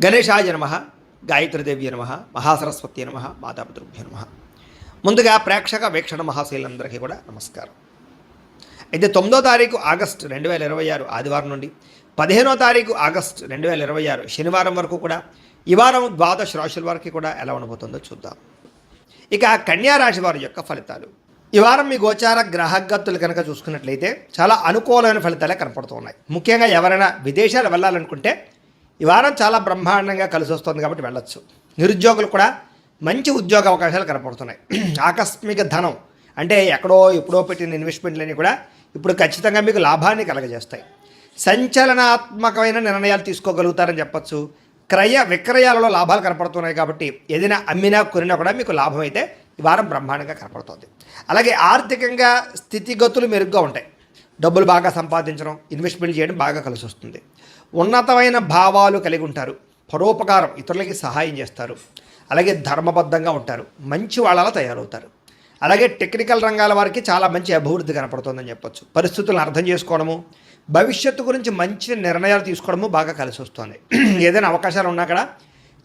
గణేశాయ నమః, గాయత్రీదేవ్య నమః, మహాసరస్వతి నమః, మాతాపితృభ్యో నమః. ముందుగా ప్రేక్షక వీక్షణ మహాశైలందరికీ కూడా నమస్కారం. అయితే 9వ తారీఖు ఆగస్టు 2026 ఆదివారం నుండి 15వ తారీఖు ఆగస్టు 2026 శనివారం వరకు కూడా ఈ వారం ద్వాదశ రాశుల వారికి కూడా ఎలా ఉండబోతుందో చూద్దాం. ఇక కన్యా రాశి వారి యొక్క ఫలితాలు. ఈ వారం మీ గోచార గ్రహగతులు కనుక చూసుకున్నట్లయితే చాలా అనుకూలమైన ఫలితాలే కనపడుతున్నాయి. ముఖ్యంగా ఎవరైనా విదేశాలు వెళ్ళాలనుకుంటే ఈ వారం చాలా బ్రహ్మాండంగా కలిసి వస్తుంది కాబట్టి వెళ్ళొచ్చు. నిరుద్యోగులు కూడా మంచి ఉద్యోగ అవకాశాలు కనపడుతున్నాయి. ఆకస్మిక ధనం అంటే ఎక్కడో ఎప్పుడో పెట్టిన ఇన్వెస్ట్మెంట్లన్నీ కూడా ఇప్పుడు ఖచ్చితంగా మీకు లాభాన్ని కలగజేస్తాయి. సంచలనాత్మకమైన నిర్ణయాలు తీసుకోగలుగుతారని చెప్పచ్చు. క్రయ విక్రయాలలో లాభాలు కనపడుతున్నాయి కాబట్టి ఏదైనా అమ్మినా కొనినా కూడా మీకు లాభం అయితే ఈ వారం బ్రహ్మాండంగా కనపడుతుంది. అలాగే ఆర్థికంగా స్థితిగతులు మెరుగ్గా ఉంటాయి. డబ్బులు బాగా సంపాదించడం, ఇన్వెస్ట్మెంట్ చేయడం బాగా కలిసి వస్తుంది. ఉన్నతమైన భావాలు కలిగి ఉంటారు. పరోపకారం, ఇతరులకి సహాయం చేస్తారు. అలాగే ధర్మబద్ధంగా ఉంటారు. మంచి వాళ్ళలా తయారవుతారు. అలాగే టెక్నికల్ రంగాల వారికి చాలా మంచి అభివృద్ధి కనపడుతుందని చెప్పొచ్చు. పరిస్థితులను అర్థం చేసుకోవడము, భవిష్యత్తు గురించి మంచి నిర్ణయాలు తీసుకోవడము బాగా కలిసి వస్తుంది. ఏదైనా అవకాశాలు ఉన్నా కూడా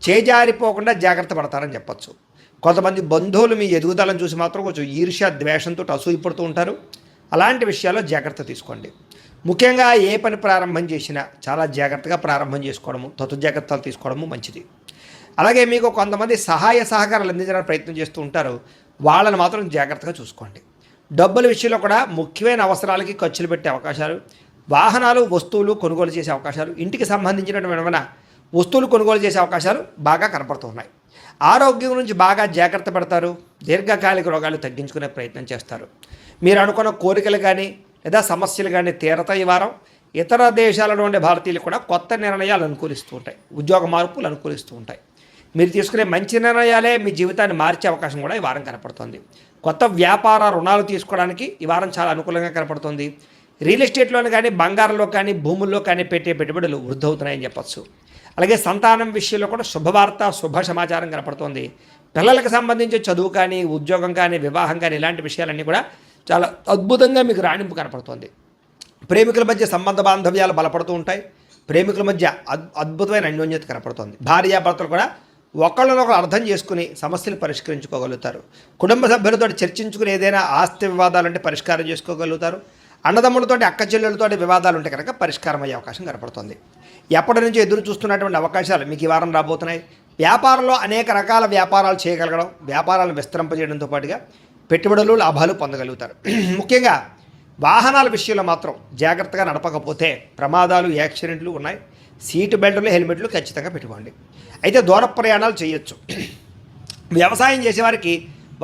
చేజారిపోకుండా జాగ్రత్త పడతారని చెప్పొచ్చు. కొంతమంది బంధువులు మీ ఎదుగుదలను చూసి మాత్రం కొంచెం ఈర్ష్య ద్వేషంతో అసూయపడుతూ ఉంటారు. అలాంటి విషయాల్లో జాగ్రత్త తీసుకోండి. ముఖ్యంగా ఏ పని ప్రారంభం చేసినా చాలా జాగ్రత్తగా ప్రారంభం చేసుకోవడము, తతు జాగ్రత్తలు తీసుకోవడము మంచిది. అలాగే మీకు కొంతమంది సహాయ సహకారాలు అందించడానికి ప్రయత్నం చేస్తూ ఉంటారు. వాళ్ళని మాత్రం జాగ్రత్తగా చూసుకోండి. డబ్బుల విషయంలో కూడా ముఖ్యమైన అవసరాలకి ఖర్చులు పెట్టే అవకాశాలు, వాహనాలు వస్తువులు కొనుగోలు చేసే అవకాశాలు, ఇంటికి సంబంధించినటువంటి వస్తువులు కొనుగోలు చేసే అవకాశాలు బాగా కనపడుతున్నాయి. ఆరోగ్యం గురించి బాగా జాగ్రత్త పడతారు. దీర్ఘకాలిక రోగాలు తగ్గించుకునే ప్రయత్నం చేస్తారు. మీరు అనుకున్న కోరికలు కానీ లేదా సమస్యలు కానీ తీరతాయి. ఈ వారం ఇతర దేశాలలో ఉండే భారతీయులు కూడా కొత్త నిర్ణయాలు అనుకూలిస్తూ ఉంటాయి. ఉద్యోగ మార్పులు అనుకూలిస్తూ ఉంటాయి. మీరు తీసుకునే మంచి నిర్ణయాలే మీ జీవితాన్ని మార్చే అవకాశం కూడా ఈ వారం కనపడుతుంది. కొత్త వ్యాపార రుణాలు తీసుకోవడానికి ఈ వారం చాలా అనుకూలంగా కనపడుతుంది. రియల్ ఎస్టేట్లోని కానీ బంగారంలో కానీ భూముల్లో కానీ పెట్టే పెట్టుబడులు వృద్ధి అవుతున్నాయని చెప్పచ్చు. అలాగే సంతానం విషయంలో కూడా శుభవార్త, శుభ సమాచారం కనపడుతుంది. పిల్లలకు సంబంధించి చదువు కానీ, ఉద్యోగం కానీ, వివాహం కానీ ఇలాంటి విషయాలన్నీ కూడా చాలా అద్భుతంగా మీకు రాణింపు కనపడుతుంది. ప్రేమికుల మధ్య సంబంధ బాంధవ్యాలు బలపడుతూ ఉంటాయి. ప్రేమికుల మధ్య అద్భుతమైన అన్యోన్యత కనపడుతుంది. భార్యాభర్తలు కూడా ఒకళ్ళనొకరు అర్థం చేసుకుని సమస్యలు పరిష్కరించుకోగలుగుతారు. కుటుంబ సభ్యులతో చర్చించుకుని ఏదైనా ఆస్తి వివాదాలు అంటే పరిష్కారం చేసుకోగలుగుతారు. అన్నదమ్ములతో, అక్క చెల్లెలతో వివాదాలు ఉంటే కనుక పరిష్కారం అయ్యే అవకాశం కనపడుతుంది. ఎప్పటి నుంచి ఎదురు చూస్తున్నటువంటి అవకాశాలు మీకు ఈ వారం రాబోతున్నాయి. వ్యాపారంలో అనేక రకాల వ్యాపారాలు చేయగలగడం, వ్యాపారాలను విస్తరింపజేయడంతో పాటుగా పెట్టుబడులు, లాభాలు పొందగలుగుతారు. ముఖ్యంగా వాహనాల విషయంలో మాత్రం జాగ్రత్తగా నడపకపోతే ప్రమాదాలు, యాక్సిడెంట్లు ఉన్నాయి. సీటు బెల్టులు, హెల్మెట్లు ఖచ్చితంగా పెట్టుకోండి. అయితే దూర ప్రయాణాలు చేయొచ్చు. వ్యవసాయం చేసేవారికి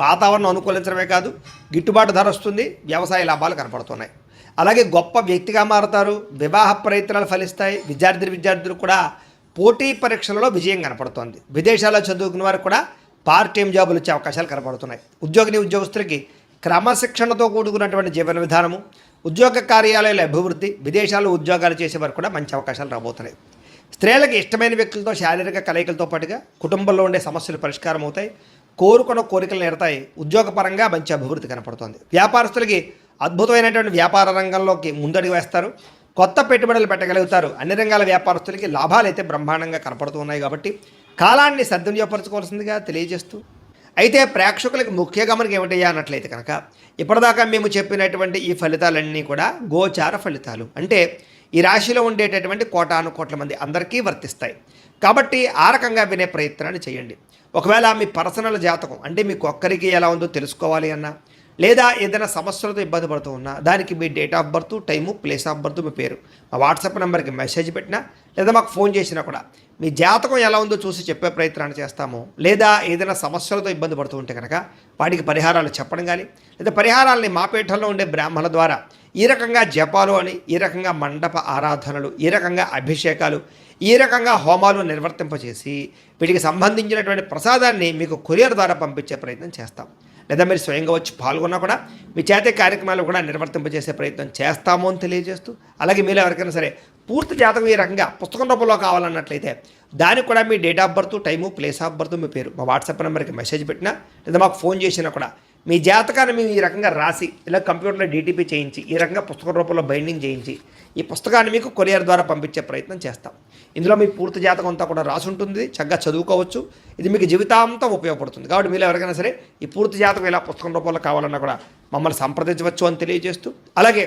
వాతావరణం అనుకూలించడమే కాదు, గిట్టుబాటు ధర వస్తుంది. వ్యవసాయ లాభాలు కనపడుతున్నాయి. అలాగే గొప్ప వ్యక్తిగా మారుతారు. వివాహ ప్రయత్నాలు ఫలిస్తాయి. విద్యార్థులు కూడా పోటీ పరీక్షలలో విజయం కనపడుతోంది. విదేశాల్లో చదువుకున్న వారికి కూడా పార్ట్ టైం జాబులు వచ్చే అవకాశాలు కనపడుతున్నాయి. ఉద్యోగస్తులకి క్రమశిక్షణతో కూడుకున్నటువంటి జీవన విధానము, ఉద్యోగ కార్యాలయాల అభివృద్ధి, విదేశాల్లో ఉద్యోగాలు చేసేవారు కూడా మంచి అవకాశాలు రాబోతున్నాయి. స్త్రీలకు ఇష్టమైన వ్యక్తులతో శారీరక కలయికలతో పాటుగా కుటుంబంలో ఉండే సమస్యలు పరిష్కారం అవుతాయి. కోరుకున్న కోరికలు నెరతాయి. ఉద్యోగపరంగా మంచి అభివృద్ధి కనపడుతుంది. వ్యాపారస్తులకి అద్భుతమైనటువంటి వ్యాపార రంగంలోకి ముందడుగు వేస్తారు. కొత్త పెట్టుబడులు పెట్టగలుగుతారు. అన్ని రంగాల వ్యాపారస్తులకి లాభాలు అయితే బ్రహ్మాండంగా కనపడుతూ ఉన్నాయి కాబట్టి కాలాన్ని సద్వినియోగపరచుకోవాల్సిందిగా తెలియజేస్తూ, అయితే ప్రేక్షకులకు ముఖ్య గమనిక ఏమిటయ్యా అన్నట్లయితే కనుక ఇప్పటిదాకా మేము చెప్పినటువంటి ఈ ఫలితాలన్నీ కూడా గోచార ఫలితాలు. అంటే ఈ రాశిలో ఉండేటటువంటి కోటాను మంది అందరికీ వర్తిస్తాయి. కాబట్టి ఆ రకంగా వినే ప్రయత్నాన్ని చేయండి. ఒకవేళ మీ పర్సనల్ జాతకం అంటే మీకు ఒక్కరికి ఎలా ఉందో తెలుసుకోవాలి అన్నా, లేదా ఏదైనా సమస్యలతో ఇబ్బంది పడుతూ ఉన్నా దానికి మీ date of birth, time, place of birth, మీ పేరు మా వాట్సాప్ నెంబర్కి మెసేజ్ పెట్టినా లేదా మాకు ఫోన్ చేసినా కూడా మీ జాతకం ఎలా ఉందో చూసి చెప్పే ప్రయత్నాన్ని చేస్తాము. లేదా ఏదైనా సమస్యలతో ఇబ్బంది పడుతూ ఉంటే కనుక వాటికి పరిహారాలు చెప్పడం కానీ, లేదా పరిహారాలని మా పీఠంలో ఉండే బ్రాహ్మణుల ద్వారా ఈ రకంగా జపాలు అని, ఈ రకంగా మండప ఆరాధనలు, ఈ రకంగా అభిషేకాలు, ఈ రకంగా హోమాలు నిర్వర్తింపచేసి వీటికి సంబంధించినటువంటి ప్రసాదాన్ని మీకు కొరియర్ ద్వారా పంపించే ప్రయత్నం చేస్తాం. లేదా మీరు స్వయంగా వచ్చి పాల్గొన్నా కూడా మీ చేతే కార్యక్రమాలు కూడా నిర్వర్తింపజేసే ప్రయత్నం చేస్తాము అని తెలియజేస్తూ, అలాగే మీరు ఎవరికైనా సరే పూర్తి జాతకం ఈ రకంగా పుస్తకం రూపంలో కావాలన్నట్లయితే దానికి కూడా మీ date of birth, time, place of birth, మీ పేరు మా వాట్సాప్ నెంబర్కి మెసేజ్ పెట్టినా లేదా మాకు ఫోన్ చేసినా కూడా మీ జాతకాన్ని మేము ఈ రకంగా రాసి ఇలా కంప్యూటర్లో డీటీపీ చేయించి ఈ రకంగా పుస్తక రూపంలో బైండింగ్ చేయించి ఈ పుస్తకాన్ని మీకు కొరియర్ ద్వారా పంపించే ప్రయత్నం చేస్తాం. ఇందులో మీ పూర్తి జాతకం అంతా కూడా రాసి ఉంటుంది, చక్కగా చదువుకోవచ్చు. ఇది మీకు జీవితాంతం ఉపయోగపడుతుంది. కాబట్టి మీరు ఎవరికైనా సరే ఈ పూర్తి జాతకం ఇలా పుస్తకం రూపంలో కావాలన్నా కూడా మమ్మల్ని సంప్రదించవచ్చు అని తెలియజేస్తూ, అలాగే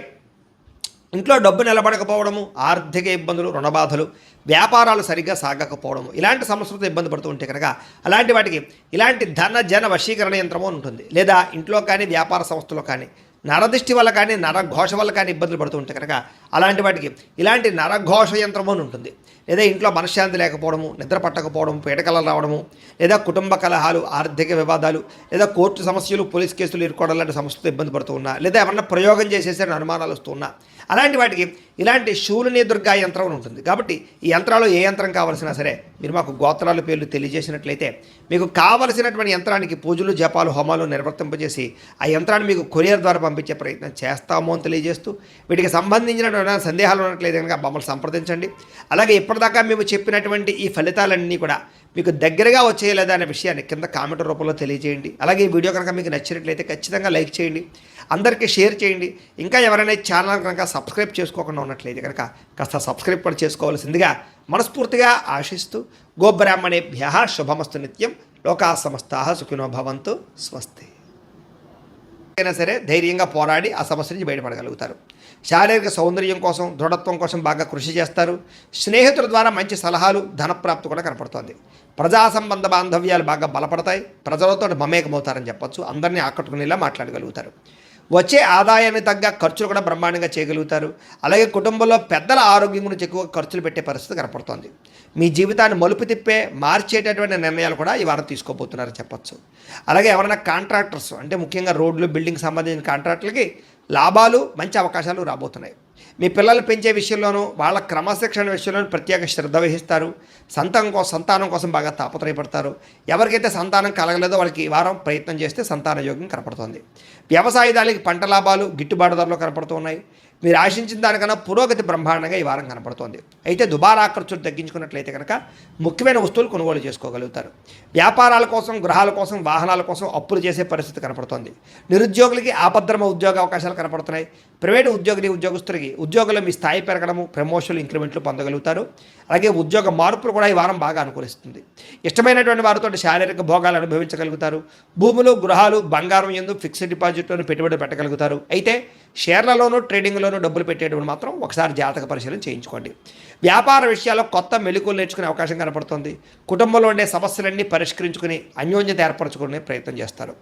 ఇంట్లో డబ్బు నిలబడకపోవడము, ఆర్థిక ఇబ్బందులు, రుణబాధలు, వ్యాపారాలు సరిగ్గా సాగకపోవడము, ఇలాంటి సమస్యలతో ఇబ్బంది పడుతూ ఉంటే కనుక అలాంటి వాటికి ఇలాంటి ధన జన వశీకరణ యంత్రము ఉంటుంది. లేదా ఇంట్లో కానీ వ్యాపార సంస్థలో కానీ నరదృష్టి వల్ల కానీ నరఘోష వల్ల కానీ ఇబ్బందులు పడుతూ ఉంటే కనుక అలాంటి వాటికి ఇలాంటి నరఘోష యంత్రము అని ఉంటుంది. లేదా ఇంట్లో మనశ్శాంతి లేకపోవడము, నిద్ర పట్టకపోవడము, పీడకలలు రావడము, లేదా కుటుంబ కలహాలు, ఆర్థిక వివాదాలు, లేదా కోర్టు సమస్యలు, పోలీస్ కేసులు ఇరుకోవడం లాంటి సమస్యలతో ఇబ్బంది పడుతూ ఉన్నా, లేదా ఏమన్నా ప్రయోగం చేసేసే అనుమానాలు వస్తూ ఉన్నా, అలాంటి వాటికి ఇలాంటి శూలిని దుర్గా యంత్రం ఉంటుంది. కాబట్టి ఈ యంత్రాలు ఏ యంత్రం కావాల్సినా సరే మీరు మాకు గోత్రాల పేర్లు తెలియజేసినట్లయితే మీకు కావలసినటువంటి యంత్రానికి పూజలు, జపాలు, హోమాలు నిర్వర్తింపజేసి ఆ యంత్రాన్ని మీకు కొరియర్ ద్వారా పంపించే ప్రయత్నం చేస్తాము అని తెలియజేస్తూ, వీటికి సంబంధించిన సందేహాలు ఉన్నట్లయితే కనుక మమ్మల్ని సంప్రదించండి. అలాగే ఇప్పటిదాకా మేము చెప్పినటువంటి ఈ ఫలితాలన్నీ కూడా మీకు దగ్గరగా వచ్చేయలేదా అనే విషయాన్ని కింద కామెంట్ రూపంలో తెలియజేయండి. అలాగే ఈ వీడియో కనుక మీకు నచ్చినట్లయితే ఖచ్చితంగా లైక్ చేయండి, అందరికీ షేర్ చేయండి. ఇంకా ఎవరైనా ఛానల్ కనుక సబ్స్క్రైబ్ చేసుకోకుండా ఉన్నట్లయితే కనుక కాస్త సబ్స్క్రైబ్ కూడా చేసుకోవాల్సిందిగా మనస్ఫూర్తిగా ఆశిస్తూ, గోబ్రాహ్మణేభ్యః శుభమస్తు నిత్యం, లోకా సమస్తాః సుఖినో భవంతు, స్వస్తి. అయినా సరే ధైర్యంగా పోరాడి ఆ సమస్య నుంచి బయటపడగలుగుతారు. శారీరక సౌందర్యం కోసం, దృఢత్వం కోసం బాగా కృషి చేస్తారు. స్నేహితుల ద్వారా మంచి సలహాలు, ధనప్రాప్తి కూడా కనపడుతోంది. ప్రజా సంబంధ బాంధవ్యాలు బాగా బలపడతాయి. ప్రజలతో మమేకమవుతారని చెప్పొచ్చు. అందరినీ ఆకట్టుకునేలా మాట్లాడగలుగుతారు. వచ్చే ఆదాయాన్ని తగ్గ ఖర్చులు కూడా బ్రహ్మాండంగా చేయగలుగుతారు. అలాగే కుటుంబంలో పెద్దల ఆరోగ్యం గురించి ఎక్కువ ఖర్చులు పెట్టే పరిస్థితి కనపడుతోంది. మీ జీవితాన్ని మలుపు తిప్పే మార్చేటటువంటి నిర్ణయాలు కూడా ఈ వారం తీసుకోబోతున్నారని చెప్పొచ్చు. అలాగే ఎవరైనా కాంట్రాక్టర్స్ అంటే ముఖ్యంగా రోడ్లు, బిల్డింగ్ సంబంధించిన కాంట్రాక్టులకి లాభాలు, మంచి అవకాశాలు రాబోతున్నాయి. మీ పిల్లలు పెంచే విషయంలోనూ వాళ్ళ క్రమశిక్షణ విషయంలోనూ ప్రత్యేక శ్రద్ధ వహిస్తారు. సంతానం కోసం బాగా తాపత్రయపడతారు. ఎవరికైతే సంతానం కలగలేదో వాళ్ళకి ఈ వారం ప్రయత్నం చేస్తే సంతాన యోగం కనపడుతుంది. వ్యవసాయదారులకి పంట లాభాలు గిట్టుబాటు ధరలో కనపడుతూ ఉన్నాయి. మీరు ఆశించిన దానికన్నా పురోగతి బ్రహ్మాండంగా ఈ వారం కనపడుతోంది. అయితే దుబారా ఖర్చులు తగ్గించుకున్నట్లయితే కనుక ముఖ్యమైన వస్తువులు కొనుగోలు చేసుకోగలుగుతారు. వ్యాపారాల కోసం, గృహాల కోసం, వాహనాల కోసం అప్పులు చేసే పరిస్థితి కనపడుతోంది. నిరుద్యోగులకి ఆపద్రమ ఉద్యోగ అవకాశాలు కనపడుతున్నాయి. ప్రైవేటు ఉద్యోగులకి ఉద్యోగులు మీ స్థాయి పెరగడము, ప్రమోషన్లు, ఇంక్రిమెంట్లు పొందగలుగుతారు. అలాగే ఉద్యోగ మార్పులు కూడా ఈ వారం బాగా అనుకూలిస్తుంది. ఇష్టమైనటువంటి వారితో శారీరక భోగాలు అనుభవించగలుగుతారు. భూములు, గృహాలు, బంగారం యందు ఫిక్స్డ్ డిపాజిట్లోనూ పెట్టుబడి పెట్టగలుగుతారు. అయితే షేర్లలోనూ, ట్రేడింగ్లోనూ డబ్బులు పెట్టేటప్పుడు మాత్రం ఒకసారి జాతక పరిశీలన చేయించుకోండి. వ్యాపార విషయాల్లో కొత్త మెళుకువలు నేర్చుకునే అవకాశం కనపడుతుంది. కుటుంబంలో ఉండే సమస్యలన్నీ పరిష్కరించుకుని అన్యోన్యత ఏర్పరచుకునే ప్రయత్నం చేస్తారు.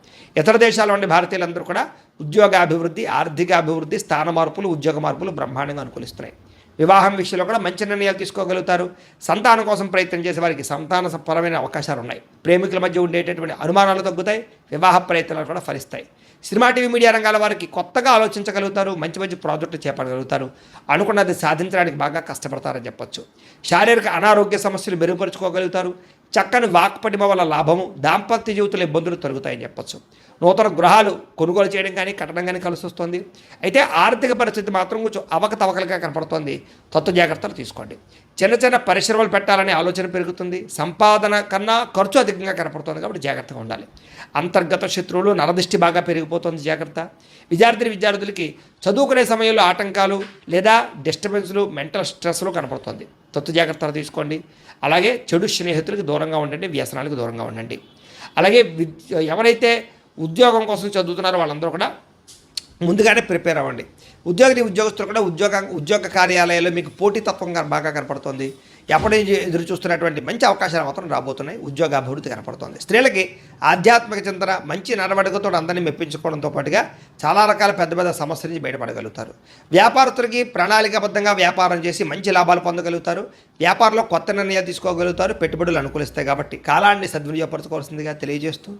ఇతర దేశాల్లో ఉండే భారతీయులందరూ కూడా ఉద్యోగాభివృద్ధి, ఆర్థికాభివృద్ధి, స్థాన మార్పులు, ఉద్యోగ మార్పులు బ్రహ్మాండంగా అనుకూలిస్తున్నాయి. వివాహం విషయంలో కూడా మంచి నిర్ణయాలు తీసుకోగలుగుతారు. సంతానం కోసం ప్రయత్నం చేసే వారికి సంతాన పరమైన అవకాశాలు ఉన్నాయి. ప్రేమికుల మధ్య ఉండేటటువంటి అనుమానాలు తగ్గుతాయి. వివాహ ప్రయత్నాలు కూడా ఫలిస్తాయి. సినిమా, టీవీ, మీడియా రంగాల వారికి కొత్తగా ఆలోచించగలుగుతారు. మంచి మంచి ప్రాజెక్టులు చేపట్టగలుగుతారు. అనుకున్నది సాధించడానికి బాగా కష్టపడతారని చెప్పొచ్చు. శారీరక అనారోగ్య సమస్యలు మెరుగుపరుచుకోగలుగుతారు. చక్కని వాక్పటిమ వల్ల లాభము, దాంపత్య జీవితంలో ఇబ్బందులు తొలగుతాయని చెప్పొచ్చు. నూతన గృహాలు కొనుగోలు చేయడం కానీ, కట్టడం కానీ కలిసి వస్తుంది. అయితే ఆర్థిక పరిస్థితి మాత్రం కొంచెం అవకతవకలుగా కనపడుతోంది. తత్వ జాగ్రత్తలు తీసుకోండి. చిన్న చిన్న పరిశ్రమలు పెట్టాలనే ఆలోచన పెరుగుతుంది. సంపాదన కన్నా ఖర్చు అధికంగా కనపడుతుంది. కాబట్టి జాగ్రత్తగా ఉండాలి. అంతర్గత శత్రువులు, నరదృష్టి బాగా పెరిగిపోతుంది. జాగ్రత్త. విద్యార్థులకి చదువుకునే సమయంలో ఆటంకాలు లేదా డిస్టర్బెన్స్లు, మెంటల్ స్ట్రెస్లు కనపడుతుంది. తత్వ జాగ్రత్తలు తీసుకోండి. అలాగే చెడు స్నేహితులకు దూరంగా ఉండండి. వ్యసనాలకు దూరంగా ఉండండి. అలాగే ఎవరైతే ఉద్యోగం కోసం చదువుతున్నారో వాళ్ళందరూ కూడా ముందుగానే ప్రిపేర్ అవ్వండి. ఉద్యోగస్తులు కూడా ఉద్యోగ కార్యాలయాల్లో మీకు పోటీతత్వంగా బాగా కనపడుతుంది. ఎప్పటి నుంచి ఎదురు చూస్తున్నటువంటి మంచి అవకాశాలు మాత్రం రాబోతున్నాయి. ఉద్యోగాభివృద్ధి కనపడుతుంది. స్త్రీలకి ఆధ్యాత్మిక చింతన, మంచి నడవడికతో అందరినీ మెప్పించుకోవడంతో పాటుగా చాలా రకాల పెద్ద పెద్ద సమస్యల నుంచి బయటపడగలుగుతారు. వ్యాపారస్తులకి ప్రణాళికాబద్ధంగా వ్యాపారం చేసి మంచి లాభాలు పొందగలుగుతారు. వ్యాపారంలో కొత్త నిర్ణయాలు తీసుకోగలుగుతారు. పెట్టుబడులు అనుకూలిస్తాయి. కాబట్టి కాలాన్ని సద్వినియోగపరచుకోవాల్సిందిగా తెలియజేస్తూ